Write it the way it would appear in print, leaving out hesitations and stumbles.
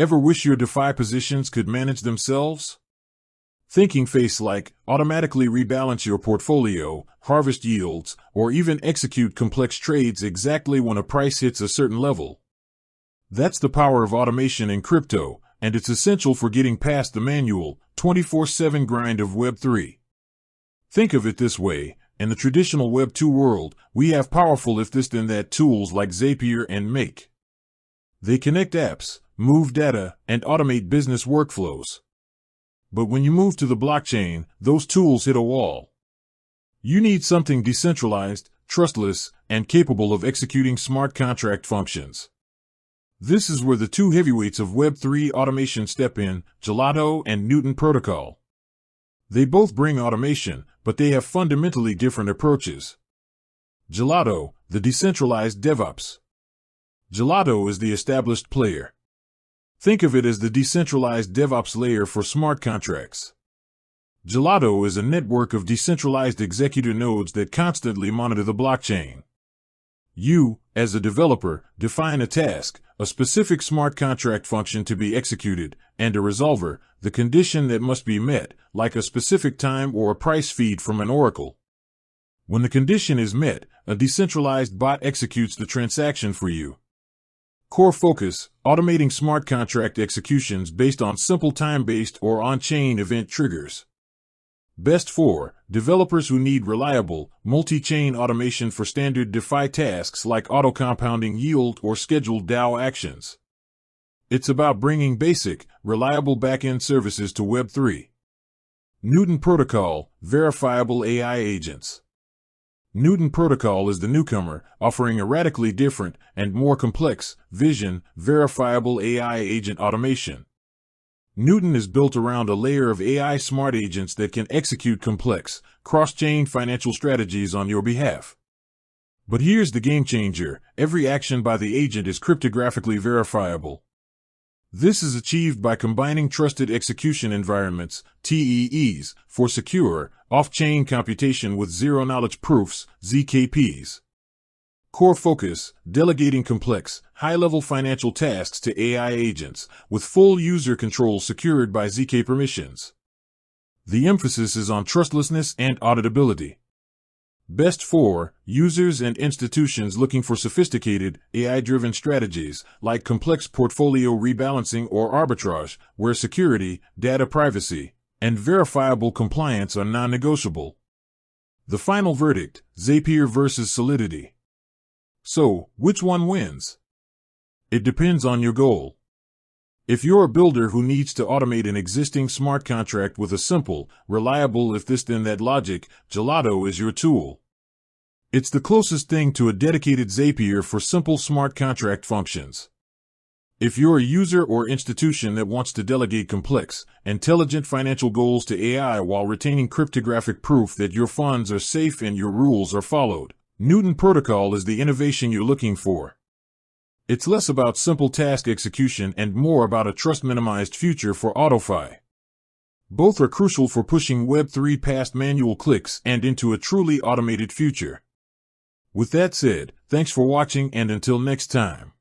Ever wish your DeFi positions could manage themselves? Thinking face like automatically rebalance your portfolio, harvest yields, or even execute complex trades exactly when a price hits a certain level. That's the power of automation in crypto, and it's essential for getting past the manual, 24/7 grind of Web3. Think of it this way. In the traditional Web 2 world, we have powerful if this then that tools like Zapier and Make. They connect apps, move data, and automate business workflows. But when you move to the blockchain, those tools hit a wall. You need something decentralized, trustless, and capable of executing smart contract functions. This is where the two heavyweights of Web3 automation step in, Gelato and Newton Protocol. They both bring automation, but they have fundamentally different approaches. Gelato, the decentralized DevOps. Gelato is the established player. Think of it as the decentralized DevOps layer for smart contracts. Gelato is a network of decentralized executor nodes that constantly monitor the blockchain. You, as a developer, define a task, a specific smart contract function to be executed, and a resolver, the condition that must be met, like a specific time or a price feed from an oracle. When the condition is met, a decentralized bot executes the transaction for you. Core focus, automating smart contract executions based on simple time-based or on-chain event triggers. Best for developers who need reliable, multi-chain automation for standard DeFi tasks like auto-compounding yield or scheduled DAO actions. It's about bringing basic, reliable back-end services to Web3. Newton Protocol, verifiable AI agents. Newton Protocol is the newcomer, offering a radically different and more complex vision, verifiable AI agent automation. Newton is built around a layer of AI smart agents that can execute complex, cross-chain financial strategies on your behalf. But here's the game changer: every action by the agent is cryptographically verifiable. This is achieved by combining trusted execution environments, TEEs, for secure, off-chain computation with zero-knowledge proofs, ZKPs. Core focus, delegating complex, high-level financial tasks to AI agents, with full user control secured by ZK permissions. The emphasis is on trustlessness and auditability. Best for users and institutions looking for sophisticated, AI-driven strategies, like complex portfolio rebalancing or arbitrage, where security, data privacy, and verifiable compliance are non-negotiable. The final verdict, Zapier versus Solidity. So, which one wins? It depends on your goal. If you're a builder who needs to automate an existing smart contract with a simple, reliable if this then that logic, Gelato is your tool. It's the closest thing to a dedicated Zapier for simple smart contract functions. If you're a user or institution that wants to delegate complex, intelligent financial goals to AI while retaining cryptographic proof that your funds are safe and your rules are followed, Newton Protocol is the innovation you're looking for. It's less about simple task execution and more about a trust-minimized future for AutoFi. Both are crucial for pushing Web3 past manual clicks and into a truly automated future. With that said, thanks for watching, and until next time.